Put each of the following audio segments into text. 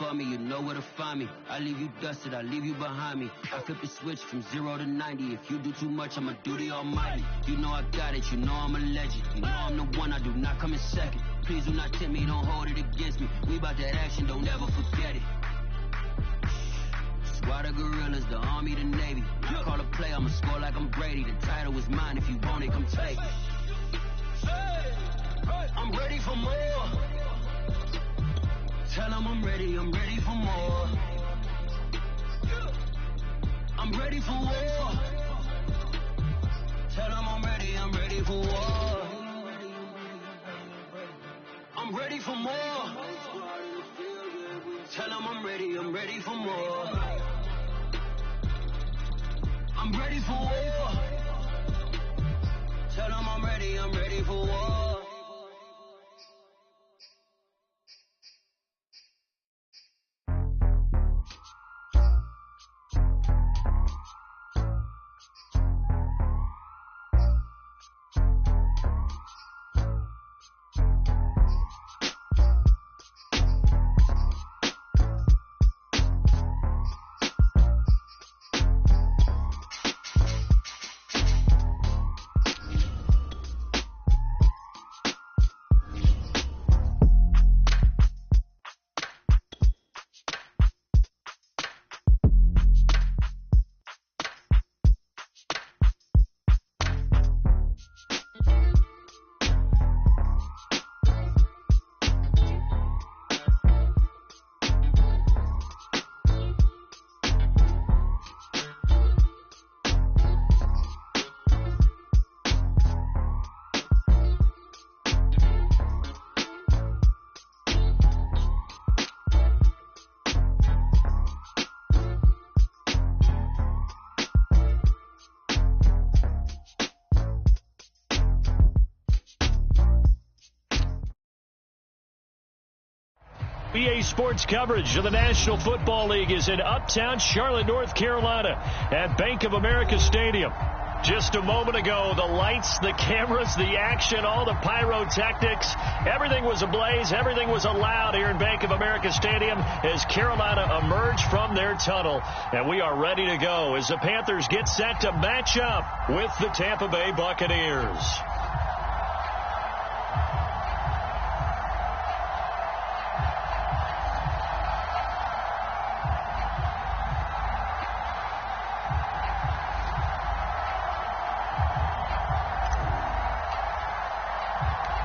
for me, you know where to find me. I leave you dusted, I leave you behind me. I flip the switch from 0 to 90. If you do too much, I'ma do the almighty. You know I got it, you know I'm a legend. You know I'm the one, I do not come in second. Please do not tempt me, don't hold it against me. We about that action, don't ever forget it. Squad of gorillas, the army, the navy. I call a play, I'ma score like I'm Brady. The title is mine, if you want it, come take it. I'm ready for more. Tell them I'm ready for more. I'm ready for war. Tell them I'm ready for war. I'm ready for more. Tell them I'm ready for more. I'm ready for war. Tell them I'm ready for war. EA Sports coverage of the National Football League is in uptown Charlotte, North Carolina at Bank of America Stadium. Just a moment ago, the lights, the cameras, the action, all the pyrotechnics, everything was ablaze, everything was allowed here in Bank of America Stadium as Carolina emerged from their tunnel. And we are ready to go as the Panthers get set to match up with the Tampa Bay Buccaneers.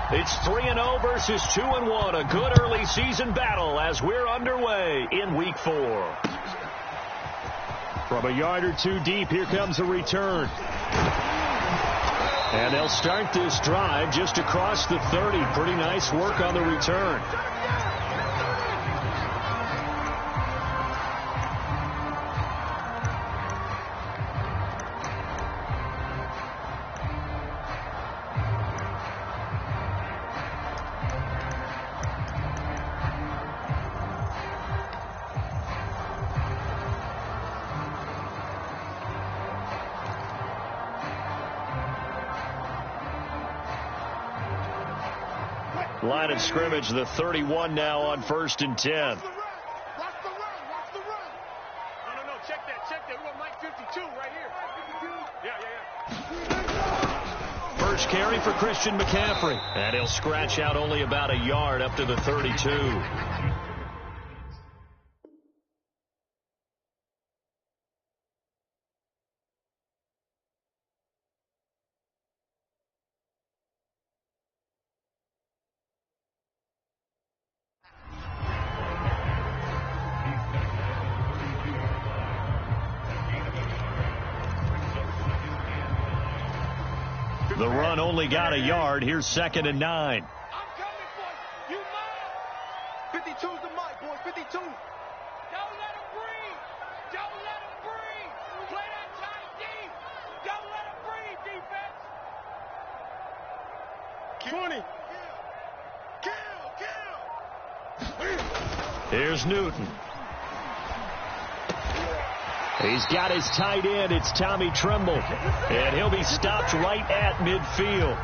It's 3-0 versus 2-1, a good early season battle as we're underway in Week 4. From a yard or two deep, here comes a return. And they'll start this drive just across the 30. Pretty nice work on the return. Line of scrimmage, the 31 now on 1st and 10. Watch the run. No, check that. We want Mike 52 right here. Yeah. First carry for Christian McCaffrey. And he'll scratch out only about a yard up to the 32. The run only got a yard. Here's 2nd and 9. I'm coming for you. You mine. 52's the mic, boy. 52. Don't let him breathe. Play that tight deep. Don't let him breathe, defense. 20. Kill. Here's Newton. He's got his tight end. It's Tommy Tremble. And he'll be stopped right at midfield.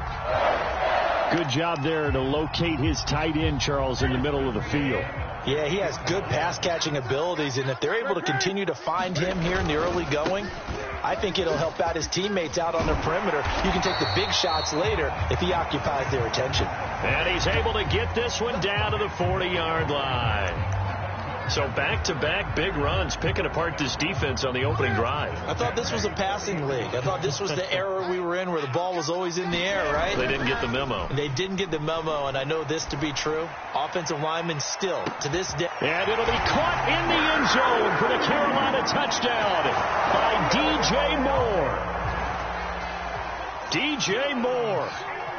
Good job there to locate his tight end, Charles, in the middle of the field. Yeah, he has good pass-catching abilities, and if they're able to continue to find him here in the early going, I think it'll help out his teammates out on the perimeter. You can take the big shots later if he occupies their attention. And he's able to get this one down to the 40-yard line. So back-to-back big runs, picking apart this defense on the opening drive. I thought this was a passing league. I thought this was the era we were in where the ball was always in the air, right? They didn't get the memo. They didn't get the memo, and I know this to be true. Offensive linemen still, to this day. And it'll be caught in the end zone for the Carolina touchdown by DJ Moore.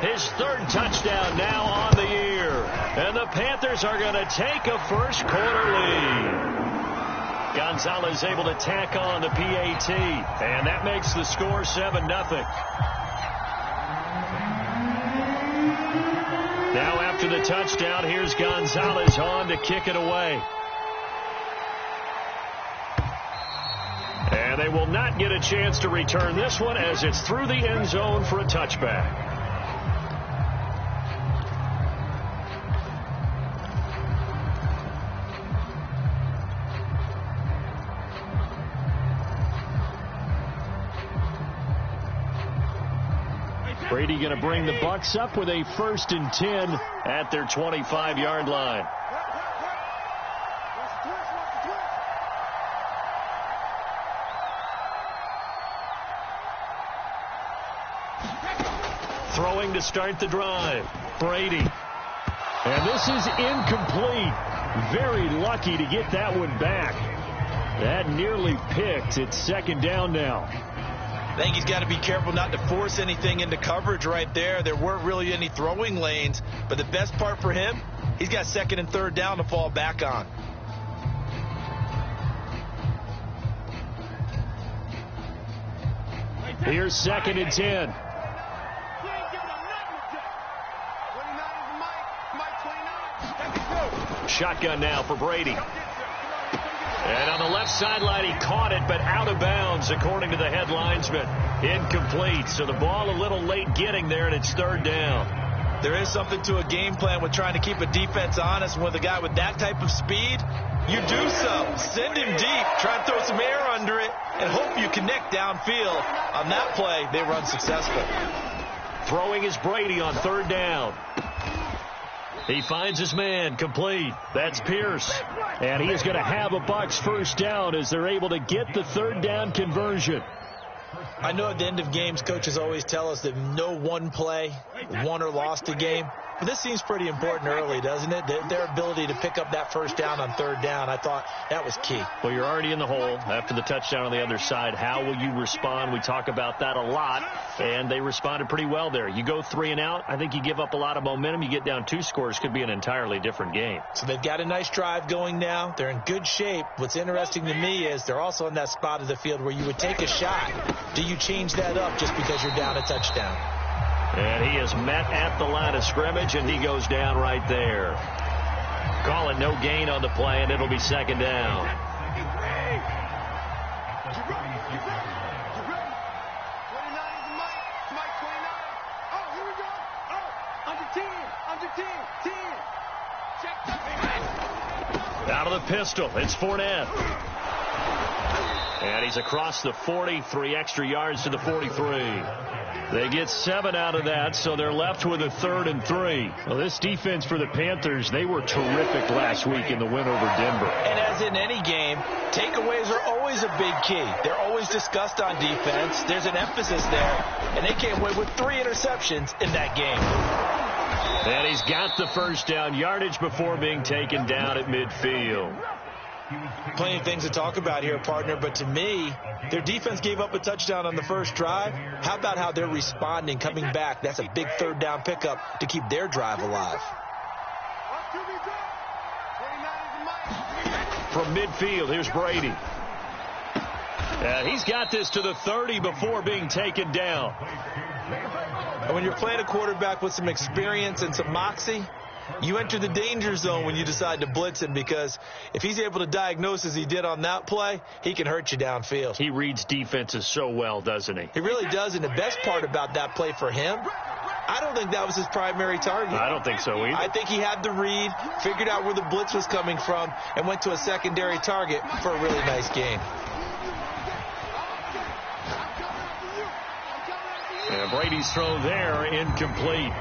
His third touchdown now on the year. And the Panthers are going to take a first quarter lead. Gonzalez able to tack on the PAT. And that makes the score 7-0. Now after the touchdown, here's Gonzalez on to kick it away. And they will not get a chance to return this one as it's through the end zone for a touchback. Brady going to bring the Bucs up with a 1st and 10 at their 25-yard line. Throwing to start the drive, Brady. And this is incomplete. Very lucky to get that one back. That nearly picked. It's 2nd down now. I think he's got to be careful not to force anything into coverage right there. There weren't really any throwing lanes, but the best part for him, he's got 2nd and 3rd down to fall back on. Here's 2nd and 10. Shotgun now for Brady. And on the left sideline, he caught it, but out of bounds, according to the head linesman. Incomplete. So the ball a little late getting there, and it's 3rd down. There is something to a game plan with trying to keep a defense honest. With a guy with that type of speed, you do so. Send him deep, try and throw some air under it, and hope you connect downfield. On that play, they were unsuccessful. Throwing is Brady on 3rd down. He finds his man, complete. That's Pierce. And he is going to have a Bucs 1st down as they're able to get the 3rd down conversion. I know at the end of games, coaches always tell us that no one play won or lost a game. But this seems pretty important early, doesn't it? Their ability to pick up that 1st down on 3rd down, I thought that was key. Well, you're already in the hole after the touchdown on the other side. How will you respond? We talk about that a lot, and they responded pretty well there. You go 3 and out, I think you give up a lot of momentum. You get down 2 scores, could be an entirely different game. So they've got a nice drive going now. They're in good shape. What's interesting to me is they're also in that spot of the field where you would take a shot. Do you change that up just because you're down a touchdown? And he is met at the line of scrimmage, and he goes down right there. Call it no gain on the play, and it'll be 2nd down. Out of the pistol, it's Fournette. And he's across the 40, 3 extra yards to the 43. They get 7 out of that, so they're left with a 3rd and 3. Well, this defense for the Panthers, they were terrific last week in the win over Denver. And as in any game, takeaways are always a big key. They're always discussed on defense. There's an emphasis there, and they came away with 3 interceptions in that game. And he's got the 1st down yardage before being taken down at midfield. Plenty of things to talk about here, partner, but to me, their defense gave up a touchdown on the 1st drive. How about how they're responding, coming back? That's a big 3rd down pickup to keep their drive alive. From midfield, here's Brady. He's got this to the 30 before being taken down. And when you're playing a quarterback with some experience and some moxie, you enter the danger zone when you decide to blitz him, because if he's able to diagnose as he did on that play, he can hurt you downfield. He reads defenses so well, doesn't he? He really does, and the best part about that play for him, I don't think that was his primary target. I don't think so either. I think he had the read, figured out where the blitz was coming from, and went to a secondary target for a really nice gain. And Brady's throw there, incomplete.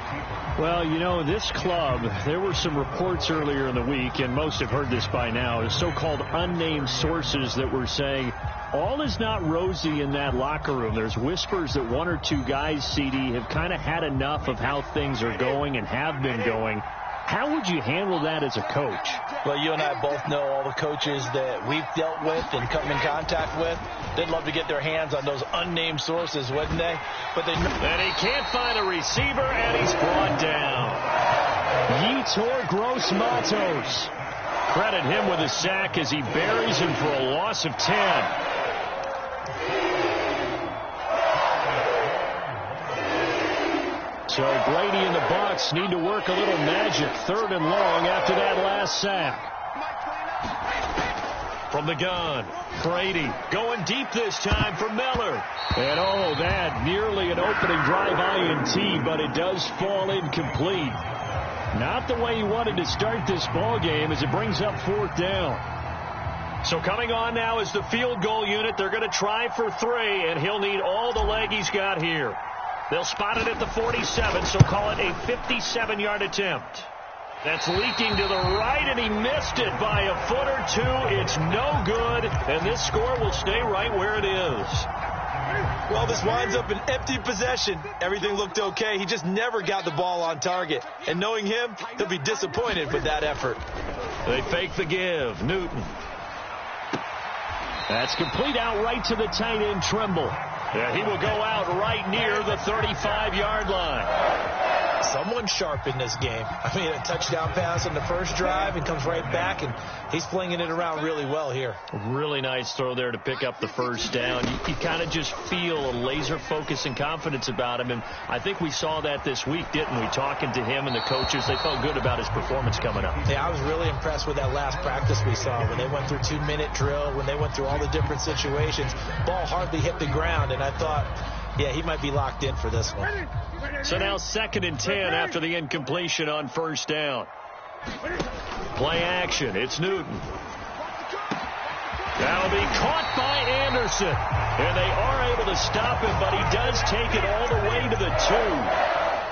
Well, you know, this club, there were some reports earlier in the week, and most have heard this by now, so-called unnamed sources that were saying all is not rosy in that locker room. There's whispers that one or two guys, CD, have kind of had enough of how things are going and have been going. How would you handle that as a coach? Well, you and I both know all the coaches that we've dealt with and come in contact with. They'd love to get their hands on those unnamed sources, wouldn't they? But they... And he can't find a receiver, and he's brought down. Yetur Gross-Matos. Credit him with a sack as he buries him for a loss of 10. So Brady and the Bucs need to work a little magic. 3rd and long after that last sack. From the gun, Brady going deep this time for Miller. And oh, that nearly an opening drive INT, but it does fall incomplete. Not the way he wanted to start this ball game as it brings up 4th down. So coming on now is the field goal unit. They're going to try for 3, and he'll need all the leg he's got here. They'll spot it at the 47, so call it a 57-yard attempt. That's leaking to the right, and he missed it by a foot or two. It's no good, and this score will stay right where it is. Well, this winds up an empty possession. Everything looked okay. He just never got the ball on target. And knowing him, he'll be disappointed with that effort. They fake the give. Newton. That's complete out right to the tight end, Trimble. Yeah, he will go out right near the 35-yard line. Someone sharp in this game. I mean, a touchdown pass on the first drive and comes right back, and he's flinging it around really well here. Really nice throw there to pick up the first down. You kind of just feel a laser focus and confidence about him, and I think we saw that this week, didn't we? Talking to him and the coaches, they felt good about his performance coming up. Yeah, I was really impressed with that last practice we saw when they went through 2-minute drill, when they went through all the different situations. Ball hardly hit the ground, and I thought, yeah, he might be locked in for this one. So now 2nd and 10 after the incompletion on first down. Play action. It's Newton. That'll be caught by Anderson. And they are able to stop him, but he does take it all the way to the 2.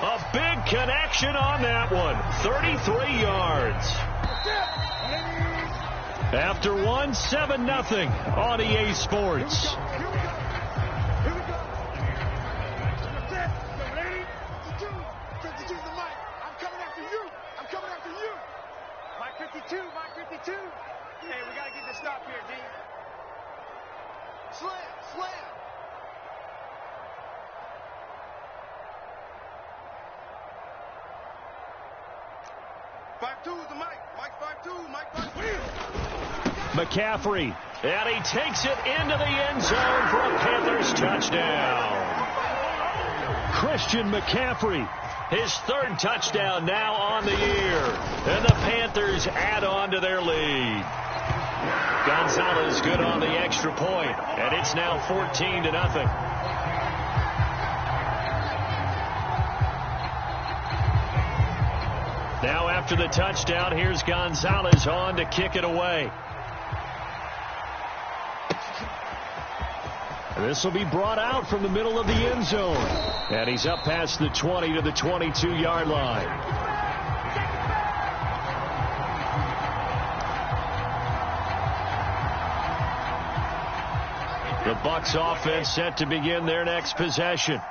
A big connection on that one. 33 yards. After 7-0 on EA Sports. Mike 52. Hey, we got to get this stop here, D. Slam. 5-2 is the Mike. Mike 5-2. Mike 5-2. McCaffrey. And he takes it into the end zone for a Panthers touchdown. Christian McCaffrey. His 3rd touchdown now on the year. And the Panthers add on to their lead. Gonzalez good on the extra point. And it's now 14-0. Now after the touchdown, here's Gonzalez on to kick it away. This will be brought out from the middle of the end zone. And he's up past the 20 to the 22-yard line. The Bucs offense set to begin their next possession.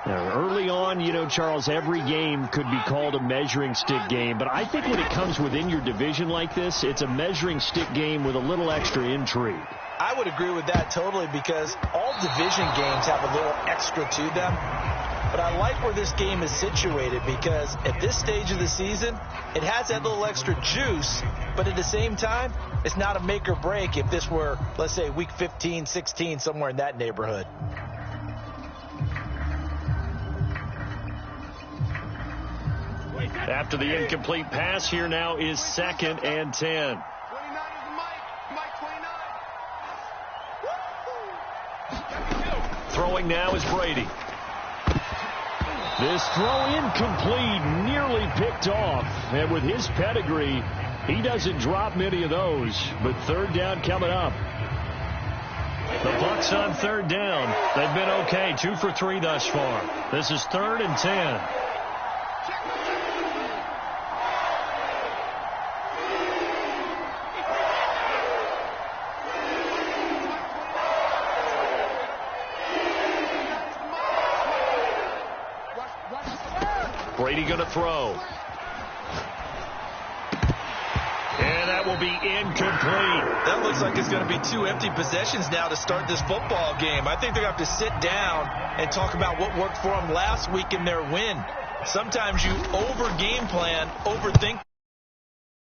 Now, early on, you know, Charles, every game could be called a measuring stick game. But I think when it comes within your division like this, it's a measuring stick game with a little extra intrigue. I would agree with that totally because all division games have a little extra to them. But I like where this game is situated because at this stage of the season, it has that little extra juice. But at the same time, it's not a make or break if this were, let's say, week 15, 16, somewhere in that neighborhood. After the incomplete pass, here now is 2nd and 10. Throwing now is Brady. This throw incomplete, nearly picked off. And with his pedigree, he doesn't drop many of those. But third down coming up. The Bucs on third down. They've been okay, 2 for 3 thus far. This is 3rd and 10. Brady going to throw. And that will be incomplete. That looks like it's going to be 2 empty possessions now to start this football game. I think they're going to have to sit down and talk about what worked for them last week in their win. Sometimes you over-game plan, overthink.